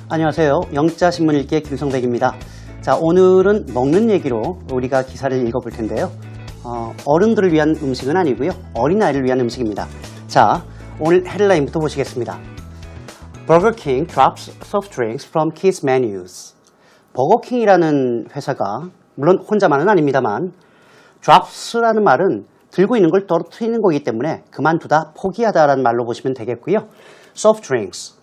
안녕하세요. 영자신문 읽기의 김성백입니다. 자, 오늘은 먹는 얘기로 우리가 기사를 읽어볼 텐데요. 어른들을 위한 음식은 아니고요. 어린아이를 위한 음식입니다. 자, 오늘 헤드라인부터 보시겠습니다. Burger King drops soft drinks from kids menus. 버거킹이라는 회사가 물론 혼자만은 아닙니다만 drops라는 말은 들고 있는 걸 떨어뜨리는 거기 때문에 그만두다, 포기하다라는 말로 보시면 되겠고요. soft drinks.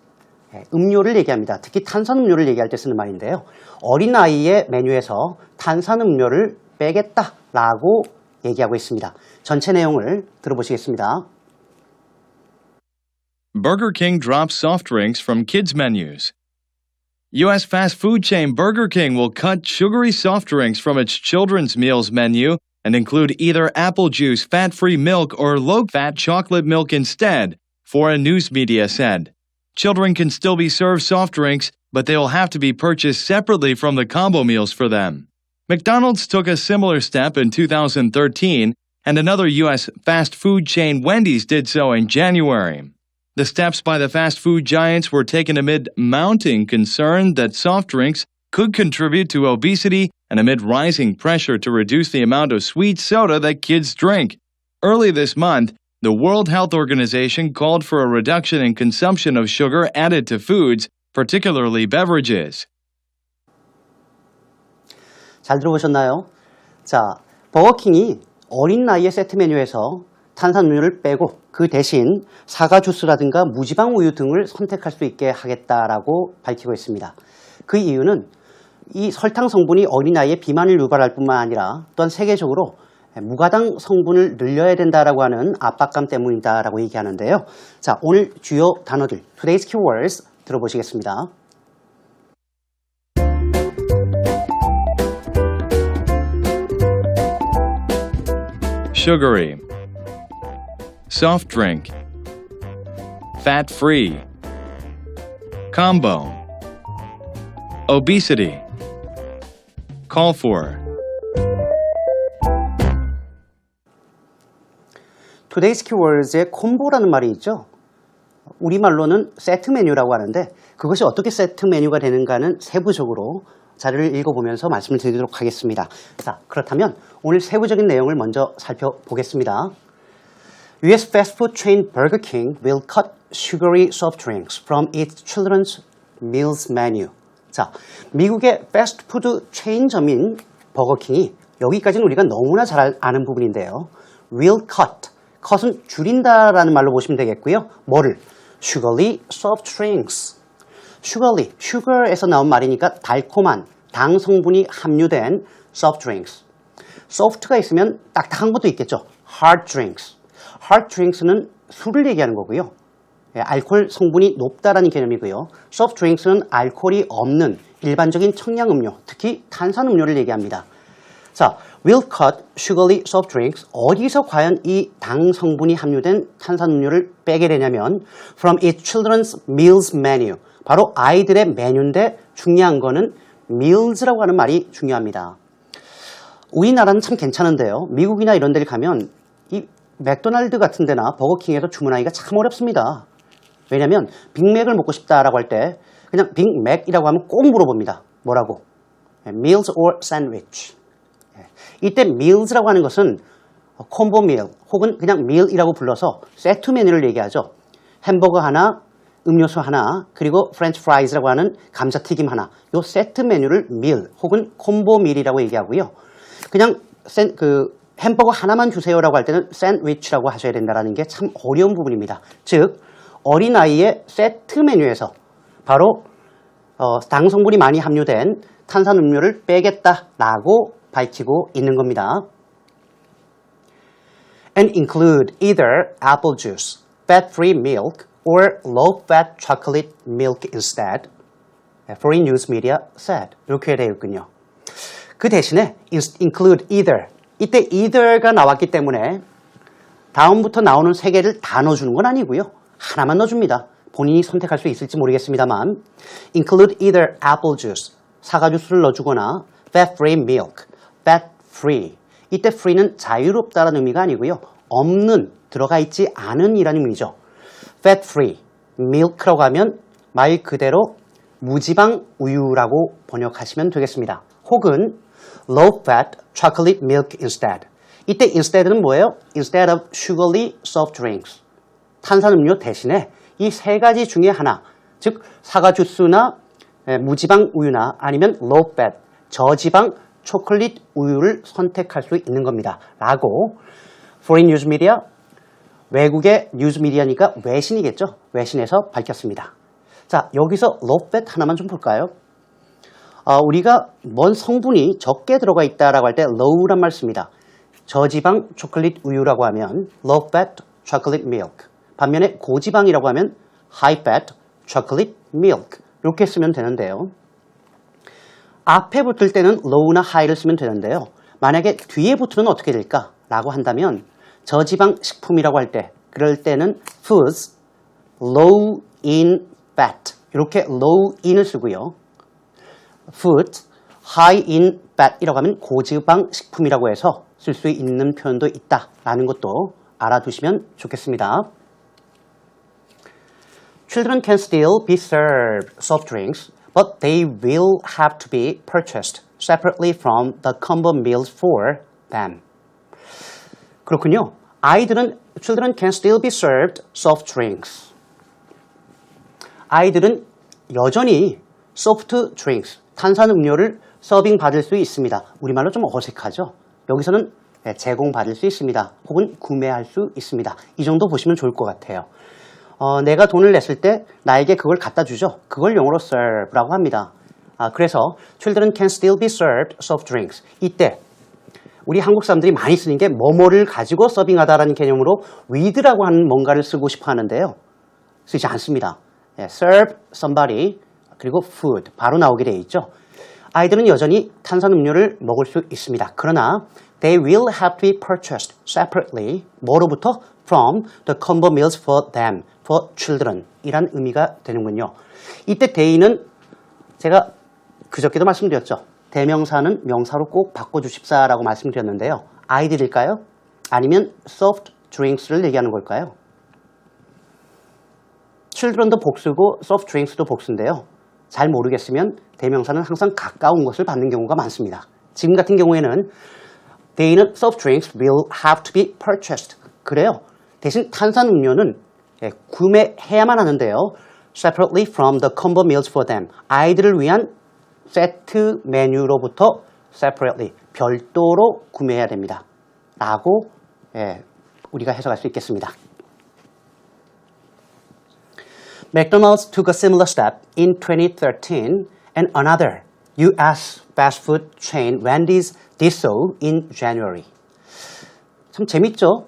음료를 얘기합니다. 특히 탄산음료를 얘기할 때 쓰는 말인데요. 어린아이의 메뉴에서 탄산음료를 빼겠다라고 얘기하고 있습니다. 전체 내용을 들어보시겠습니다. Burger King drops soft drinks from kids' menus. U.S. fast food chain Burger King will cut sugary soft drinks from its children's meals menu and include either apple juice, fat-free milk, or low-fat chocolate milk instead, foreign news media said. Children can still be served soft drinks, but they will have to be purchased separately from the combo meals for them. McDonald's took a similar step in 2013, and another U.S. fast food chain, Wendy's, did so in January. The steps by the fast food giants were taken amid mounting concern that soft drinks could contribute to obesity and amid rising pressure to reduce the amount of sweet soda that kids drink. Early this month, the World Health Organization called for a reduction in consumption of sugar added to foods, particularly beverages. 잘 들어보셨나요? 자, 버거킹이 어린 나이의 세트 메뉴에서 탄산음료를 빼고 그 대신 사과 주스라든가 무지방 우유 등을 선택할 수 있게 하겠다라고 밝히고 있습니다. 그 이유는 이 설탕 성분이 어린아이의 비만을 유발할 뿐만 아니라 또한 세계적으로 무가당 성분을 늘려야 된다라고 하는 압박감 때문이다라고 얘기하는데요. 자, 오늘 주요 단어들, Today's Keywords 들어보시겠습니다. Sugary, soft drink, fat-free, combo, obesity, call for. Today's Keywords의 콤보라는 말이 있죠. 우리말로는 세트 메뉴라고 하는데 그것이 어떻게 세트 메뉴가 되는가는 세부적으로 자료를 읽어보면서 말씀을 드리도록 하겠습니다. 자, 그렇다면 오늘 세부적인 내용을 먼저 살펴보겠습니다. U.S. fast food chain Burger King will cut sugary soft drinks from its children's meals menu. 자, 미국의 패스트푸드 체인점인 버거킹이 여기까지는 우리가 너무나 잘 아는 부분인데요. will cut. 컷은 줄인다라는 말로 보시면 되겠고요. 뭐를? Sugary soft drinks. Sugary, sugar에서 나온 말이니까 달콤한 당 성분이 함유된 soft drinks. soft가 있으면 딱딱한 것도 있겠죠. hard drinks. hard drinks는 술을 얘기하는 거고요. 알코올 성분이 높다라는 개념이고요. soft drinks는 알코올이 없는 일반적인 청량음료, 특히 탄산음료를 얘기합니다. 자, will cut sugary soft drinks. 어디서 과연 이 당 성분이 함유된 탄산음료를 빼게 되냐면 from its children's meals menu. 바로 아이들의 메뉴인데 중요한 거는 meals라고 하는 말이 중요합니다. 우리나라는 참 괜찮은데요. 미국이나 이런 데를 가면 이 맥도날드 같은 데나 버거킹에서 주문하기가 참 어렵습니다. 왜냐면 빅맥을 먹고 싶다라고 할 때 그냥 빅맥이라고 하면 꼭 물어봅니다. 뭐라고? meals or sandwich. 이때 meals라고 하는 것은 콤보 meal 혹은 그냥 meal이라고 불러서 세트 메뉴를 얘기하죠. 햄버거 하나, 음료수 하나, 그리고 프렌치 프라이즈라고 하는 감자튀김 하나. 이 세트 메뉴를 meal 혹은 콤보 meal이라고 얘기하고요. 그냥 햄버거 하나만 주세요라고 할 때는 샌드위치라고 하셔야 된다는 게 참 어려운 부분입니다. 즉 어린아이의 세트 메뉴에서 바로 당 성분이 많이 함유된 탄산음료를 빼겠다라고 밝히고 있는 겁니다. And include either apple juice, fat-free milk, or low-fat chocolate milk instead, foreign news media said. 이렇게 되어 있군요. 그 대신에 include either. 이때 either가 나왔기 때문에 다음부터 나오는 세 개를 다 넣어주는 건 아니고요. 하나만 넣어줍니다. 본인이 선택할 수 있을지 모르겠습니다만 include either apple juice, 사과 주스를 넣어주거나 fat-free milk, fat-free. 이때 free는 자유롭다는 의미가 아니고요. 없는, 들어가 있지 않은 이라는 의미죠. fat-free, milk라고 하면 말 그대로 무지방 우유라고 번역하시면 되겠습니다. 혹은 low fat chocolate milk instead. 이때 instead는 뭐예요? Instead of sugary soft drinks. 탄산음료 대신에 이 세 가지 중에 하나, 즉 사과 주스나 무지방 우유나 아니면 low fat, 저지방 초콜릿 우유를 선택할 수 있는 겁니다. 라고 foreign news media, 외국의 뉴스 미디어니까 외신이겠죠. 외신에서 밝혔습니다. 자, 여기서 low fat 하나만 좀 볼까요? 우리가 뭔 성분이 적게 들어가 있다라고 할 때 low란 말 씁니다. 저지방 초콜릿 우유라고 하면 low fat chocolate milk. 반면에 고지방이라고 하면 high fat chocolate milk. 이렇게 쓰면 되는데요. 앞에 붙을 때는 low나 high를 쓰면 되는데요. 만약에 뒤에 붙으면 어떻게 될까? 라고 한다면 저지방 식품이라고 할 때, 그럴 때는 foods low in fat. 이렇게 low in을 쓰고요. food high in fat이라고 하면 고지방 식품이라고 해서 쓸 수 있는 표현도 있다라는 것도 알아두시면 좋겠습니다. Children can still be served soft drinks, but they will have to be purchased separately from the combo meals for them. 그렇군요. children can still be served soft drinks. 아이들은 여전히 soft drinks, 탄산음료를 서빙 받을 수 있습니다. 우리말로 좀 어색하죠? 여기서는 제공받을 수 있습니다. 혹은 구매할 수 있습니다. 이 정도 보시면 좋을 것 같아요. 내가 돈을 냈을 때 나에게 그걸 갖다 주죠. 그걸 영어로 serve라고 합니다. 그래서 children can still be served soft drinks. 이때 우리 한국 사람들이 많이 쓰는 게 뭐뭐를 가지고 서빙하다라는 개념으로 with라고 하는 뭔가를 쓰고 싶어 하는데요. 쓰지 않습니다. serve somebody 그리고 food 바로 나오게 되어 있죠. 아이들은 여전히 탄산음료를 먹을 수 있습니다. 그러나 they will have to be purchased separately 뭐로부터? from the combo meals for them, for children 이란 의미가 되는군요. 이때 they는 제가 그저께도 말씀드렸죠. 대명사는 명사로 꼭 바꿔주십사라고 말씀드렸는데요. 아이들일까요? 아니면 soft drinks를 얘기하는 걸까요? children도 복수고 soft drinks도 복수인데요. 잘 모르겠으면 대명사는 항상 가까운 것을 받는 경우가 많습니다. 지금 같은 경우에는 they는 soft drinks will have to be purchased. 그래요. 대신 탄산음료는 구매해야만 하는데요. separately from the combo meals for them. 아이들을 위한 세트 메뉴로부터 separately, 별도로 구매해야 됩니다. 라고 우리가 해석할 수 있겠습니다. McDonald's took a similar step in 2013 and another U.S. fast food chain Wendy's did so in January. 참 재밌죠?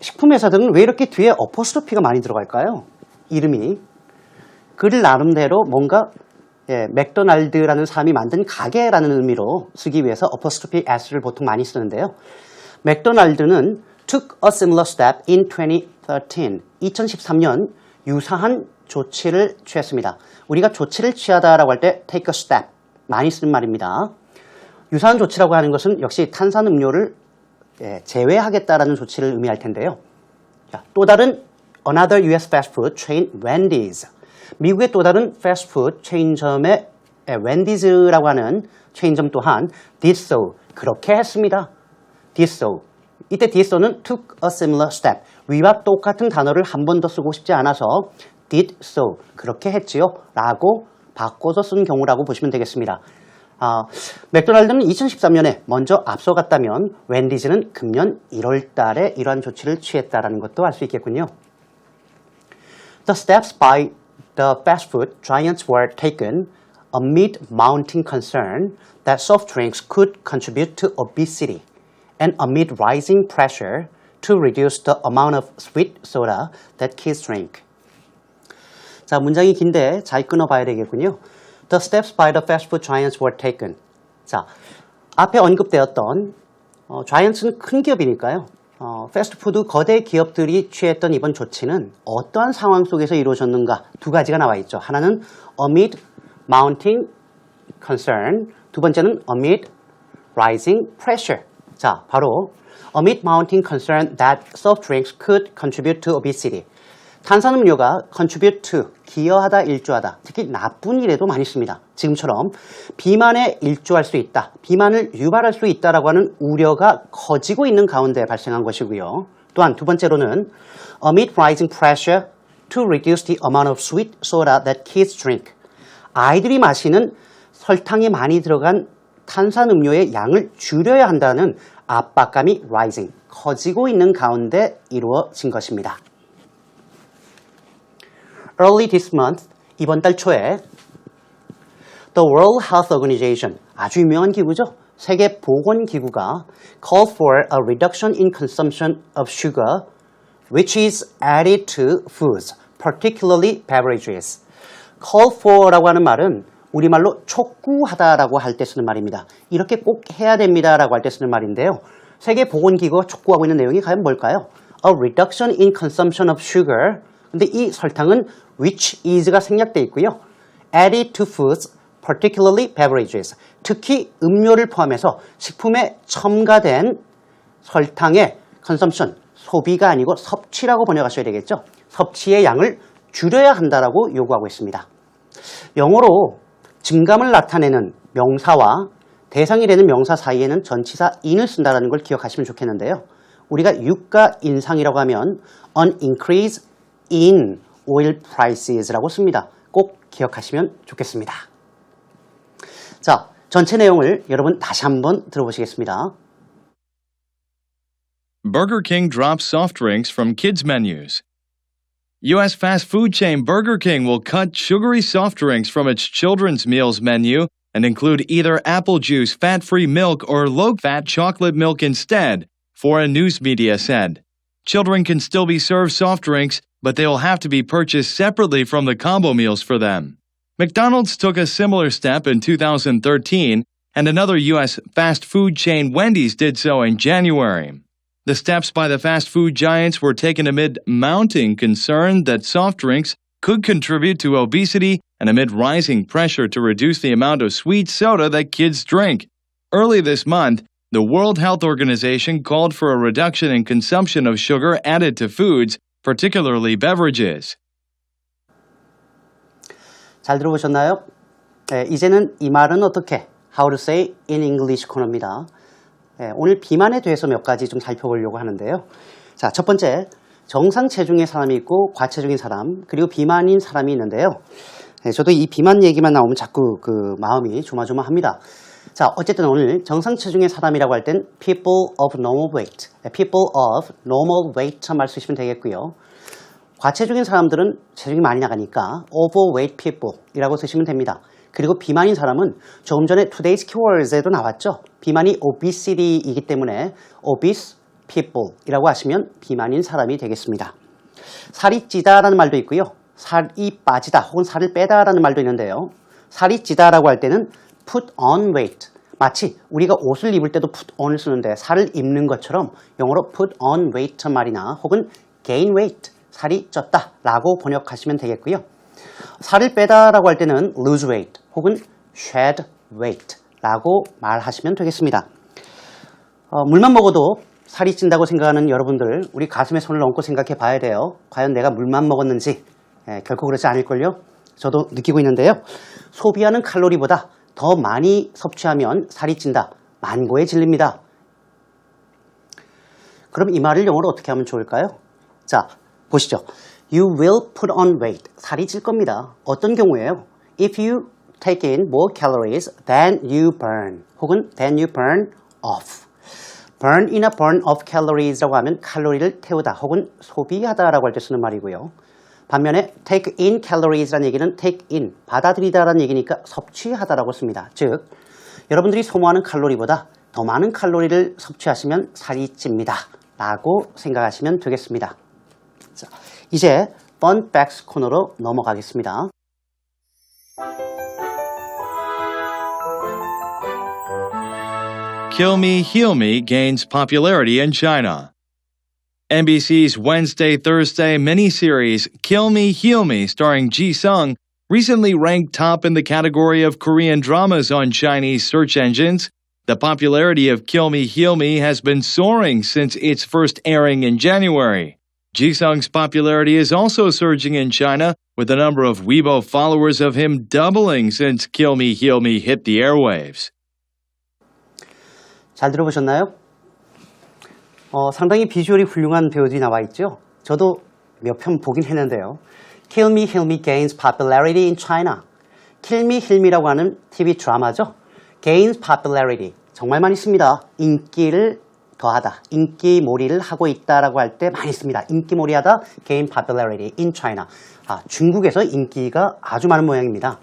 식품회사들은 왜 이렇게 뒤에 어퍼스토피가 많이 들어갈까요? 이름이. 그들 나름대로 뭔가 맥도날드라는 사람이 만든 가게라는 의미로 쓰기 위해서 어퍼스토피 s를 보통 많이 쓰는데요. 맥도날드는 took a similar step in 2013. 2013년 유사한 조치를 취했습니다. 우리가 조치를 취하다라고 할 때 take a step 많이 쓰는 말입니다. 유사한 조치라고 하는 것은 역시 탄산음료를 제외하겠다라는 조치를 의미할 텐데요. 자, 또 다른 another US fast food chain Wendy's. 미국의 또 다른 패스트푸드 체인점의 웬디즈라고 하는 체인점 또한 did so. 그렇게 했습니다. did so. 이때 did so는 took a similar step. 위와 똑같은 단어를 한 번 더 쓰고 싶지 않아서 did so. 그렇게 했지요. 라고 바꿔서 쓴 경우라고 보시면 되겠습니다. 맥도날드는 2013년에 먼저 앞서갔다면 웬디즈는 금년 1월 달에 이러한 조치를 취했다는 것도 알 수 있겠군요. The steps by the fast food giants were taken amid mounting concern that soft drinks could contribute to obesity and amid rising pressure to reduce the amount of sweet soda that kids drink. 자, 문장이 긴데 잘 끊어봐야 되겠군요. The steps by the fast food giants were taken. 자, 앞에 언급되었던 giants는 큰 기업이니까요. 패스트푸드 거대 기업들이 취했던 이번 조치는 어떠한 상황 속에서 이루어졌는가 두 가지가 나와 있죠. 하나는 amid mounting concern, 두 번째는 amid rising pressure. 자, 바로 amid mounting concern that soft drinks could contribute to obesity. 탄산음료가 contribute to, 기여하다, 일조하다, 특히 나쁜 일에도 많이 씁니다. 지금처럼 비만에 일조할 수 있다, 비만을 유발할 수 있다라고 하는 우려가 커지고 있는 가운데 발생한 것이고요. 또한 두 번째로는 amid rising pressure to reduce the amount of sweet soda that kids drink. 아이들이 마시는 설탕이 많이 들어간 탄산음료의 양을 줄여야 한다는 압박감이 rising, 커지고 있는 가운데 이루어진 것입니다. Early this month, 이번 달 초에 The World Health Organization, 아주 유명한 기구죠. 세계보건기구가 called for a reduction in consumption of sugar, which is added to foods, particularly beverages. call for라고 하는 말은 우리말로 촉구하다라고 할 때 쓰는 말입니다. 이렇게 꼭 해야 됩니다라고 할 때 쓰는 말인데요. 세계보건기구가 촉구하고 있는 내용이 과연 뭘까요? A reduction in consumption of sugar. 근데 이 설탕은 which is가 생략되어 있고요. added to foods, particularly beverages. 특히 음료를 포함해서 식품에 첨가된 설탕의 consumption, 소비가 아니고 섭취라고 번역하셔야 되겠죠. 섭취의 양을 줄여야 한다라고 요구하고 있습니다. 영어로 증감을 나타내는 명사와 대상이 되는 명사 사이에는 전치사 in을 쓴다는 걸 기억하시면 좋겠는데요. 우리가 유가 인상이라고 하면 an increase in oil prices라고 씁니다. 꼭 기억하시면 좋겠습니다. 자, 전체 내용을 여러분 다시 한번 들어보시겠습니다. Burger King drops soft drinks from kids' menus. U.S. fast food chain Burger King will cut sugary soft drinks from its children's meals menu and include either apple juice, fat-free milk, or low-fat chocolate milk instead, foreign news media said. Children can still be served soft drinks, but they will have to be purchased separately from the combo meals for them. McDonald's took a similar step in 2013, and another U.S. fast food chain, Wendy's, did so in January. The steps by the fast food giants were taken amid mounting concern that soft drinks could contribute to obesity and amid rising pressure to reduce the amount of sweet soda that kids drink. Early this month, the World Health Organization called for a reduction in consumption of sugar added to foods, particularly beverages. 잘 들어보셨나요? 네, 이제는 이 말은 어떻게? How to say in English 코너입니다. 네, 오늘 비만에 대해서 몇 가지 좀 살펴보려고 하는데요. 자, 첫 번째, 정상 체중의 사람이 있고 과체중인 사람, 그리고 비만인 사람이 있는데요. 네, 저도 이 비만 얘기만 나오면 자꾸 그 마음이 조마조마합니다. 자, 어쨌든 오늘 정상 체중의 사람이라고 할 땐 people of normal weight, people of normal weight 말 쓰시면 되겠고요. 과체중인 사람들은 체중이 많이 나가니까 overweight people 이라고 쓰시면 됩니다. 그리고 비만인 사람은 조금 전에 Today's Keywords에도 나왔죠. 비만이 obesity이기 때문에 obese people 이라고 하시면 비만인 사람이 되겠습니다. 살이 찌다라는 말도 있고요. 살이 빠지다 혹은 살을 빼다라는 말도 있는데요. 살이 찌다라고 할 때는 put on weight. 마치 우리가 옷을 입을 때도 put on을 쓰는데 살을 입는 것처럼 영어로 put on weight 말이나 혹은 gain weight. 살이 쪘다 라고 번역하시면 되겠고요. 살을 빼다라고 할 때는 lose weight 혹은 shed weight 라고 말하시면 되겠습니다. 물만 먹어도 살이 찐다고 생각하는 여러분들, 우리 가슴에 손을 얹고 생각해 봐야 돼요. 과연 내가 물만 먹었는지. 결코 그렇지 않을걸요. 저도 느끼고 있는데요. 소비하는 칼로리보다 더 많이 섭취하면 살이 찐다. 만고의 진리입니다. 그럼 이 말을 영어로 어떻게 하면 좋을까요? 자, 보시죠. You will put on weight. 살이 찔 겁니다. 어떤 경우에요? If you take in more calories than you burn. 혹은 than you burn off. burn in이나 burn off calories라고 하면 칼로리를 태우다 혹은 소비하다라고 할 때 쓰는 말이고요. 반면에 take in calories라는 얘기는 take in, 받아들이다라는 얘기니까 섭취하다라고 씁니다. 즉, 여러분들이 소모하는 칼로리보다 더 많은 칼로리를 섭취하시면 살이 찝니다. 라고 생각하시면 되겠습니다. 자, 이제 Fun Facts 코너로 넘어가겠습니다. Kill Me, Heal Me gains popularity in China. NBC's Wednesday-Thursday miniseries Kill Me, Heal Me starring Ji Sung recently ranked top in the category of Korean dramas on Chinese search engines. The popularity of Kill Me, Heal Me has been soaring since its first airing in January. Jisung's popularity is also surging in China, with the number of Weibo followers of him doubling since Kill Me, Heal Me hit the airwaves. 잘 들어보셨나요? 상당히 비주얼이 훌륭한 배우들이 나와 있죠. 저도 몇 편 보긴 했는데요. Kill Me, Heal Me gains popularity in China. Kill Me, Heal Me라고 하는 TV 드라마죠. gains popularity. 정말 많이 씁니다. 인기를 더하다, 인기몰이를 하고 있다라고 할 때 많이 씁니다. 인기몰이하다, gain popularity in China. 중국에서 인기가 아주 많은 모양입니다.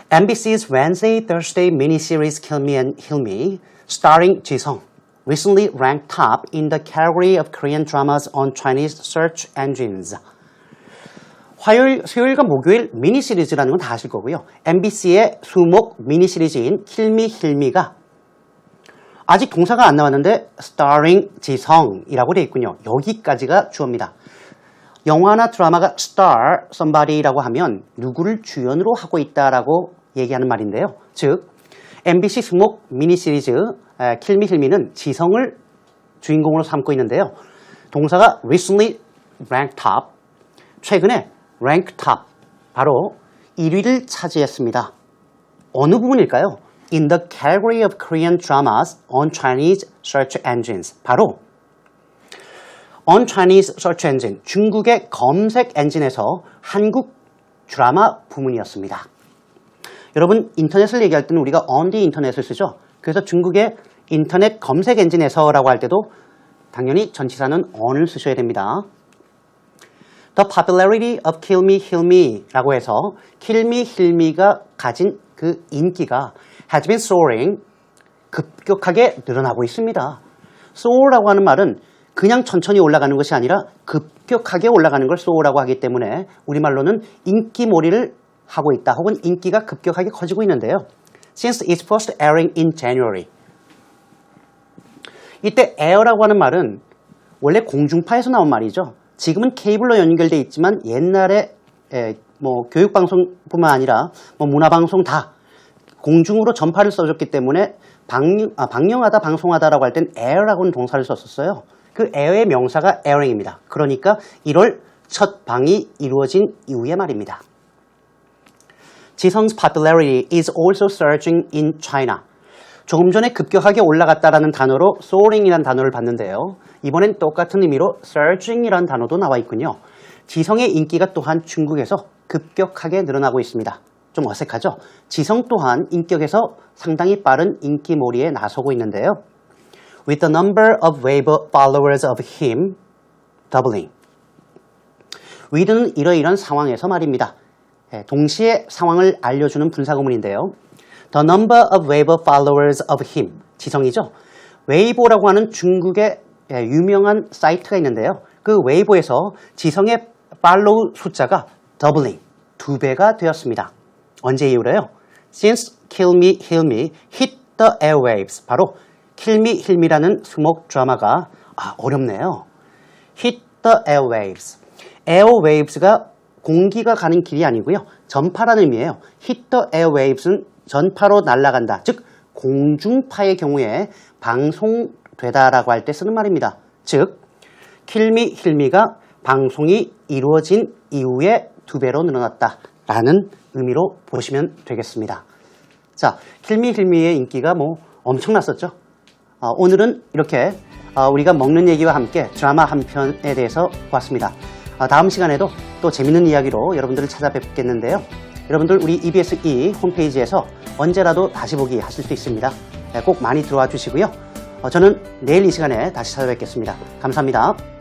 MBC's Wednesday, Thursday miniseries Kill Me and Heal Me, starring Jisung, recently ranked top in the category of Korean dramas on Chinese search engines. 화요일, 수요일과 목요일 미니 시리즈라는 건 다 아실 거고요. MBC의 수목 미니 시리즈인 Kill Me, Heal Me가 아직 동사가 안 나왔는데 starring 지성이라고 되어 있군요. 여기까지가 주어입니다. 영화나 드라마가 star somebody라고 하면 누구를 주연으로 하고 있다라고 얘기하는 말인데요. 즉 MBC 수목 미니 시리즈 Kill Me, Heal Me는 지성을 주인공으로 삼고 있는데요. 동사가 recently ranked top, 최근에 rank top, 바로 1위를 차지했습니다. 어느 부분일까요? In the category of Korean dramas on Chinese search engines. 바로 on Chinese search engine, 중국의 검색 엔진에서 한국 드라마 부문이었습니다. 여러분, 인터넷을 얘기할 때는 우리가 on the internet을 쓰죠. 그래서 중국의 인터넷 검색 엔진에서라고 할 때도 당연히 전치사는 on을 쓰셔야 됩니다. The popularity of Kill Me, Heal Me 라고 해서 Kill Me, Heal Me가 가진 그 인기가 has been soaring, 급격하게 늘어나고 있습니다. soar라고 하는 말은 그냥 천천히 올라가는 것이 아니라 급격하게 올라가는 걸 soar라고 하기 때문에 우리말로는 인기몰이를 하고 있다 혹은 인기가 급격하게 커지고 있는데요. Since its first airing in January. 이때 air라고 하는 말은 원래 공중파에서 나온 말이죠. 지금은 케이블로 연결되어 있지만 옛날에 교육방송뿐만 아니라 문화방송 다 공중으로 전파를 써줬기 때문에 방영하다, 방송하다라고 할 땐 air라고 하는 동사를 썼었어요. 그 air의 명사가 airing입니다. 그러니까 1월 첫 방이 이루어진 이후의 말입니다. 지성's popularity is also surging in China. 조금 전에 급격하게 올라갔다라는 단어로 soaring이라는 단어를 봤는데요. 이번엔 똑같은 의미로 surging이라는 단어도 나와 있군요. 지성의 인기가 또한 중국에서 급격하게 늘어나고 있습니다. 좀 어색하죠? 지성 또한 인격에서 상당히 빠른 인기몰이에 나서고 있는데요. With the number of Weibo followers of him doubling. with는 이러이러한 상황에서 말입니다. 동시에 상황을 알려주는 분사구문인데요. The number of Weibo followers of him. 지성이죠. 웨이보라고 하는 중국의 유명한 사이트가 있는데요. 그 웨이보에서 지성의 팔로우 숫자가 doubling, 2배가 되었습니다. 언제 이후로요? Since Kill Me, Heal Me hit the airwaves. 바로 Kill Me, Heal Me라는 수목 드라마가 어렵네요. Hit the airwaves. airwaves가 공기가 가는 길이 아니고요. 전파라는 의미예요. Hit the airwaves는 전파로 날아간다. 즉 공중파의 경우에 방송되다라고 할 때 쓰는 말입니다. 즉 Kill Me, Heal Me가 방송이 이루어진 이후에 2배로 늘어났다라는 의미로 보시면 되겠습니다. 자, Kill Me, Heal Me의 인기가 엄청났었죠. 오늘은 이렇게 우리가 먹는 얘기와 함께 드라마 한 편에 대해서 보았습니다. 다음 시간에도 또 재밌는 이야기로 여러분들을 찾아뵙겠는데요. 여러분들 우리 EBS 홈페이지에서 언제라도 다시 보기 하실 수 있습니다. 꼭 많이 들어와 주시고요. 저는 내일 이 시간에 다시 찾아뵙겠습니다. 감사합니다.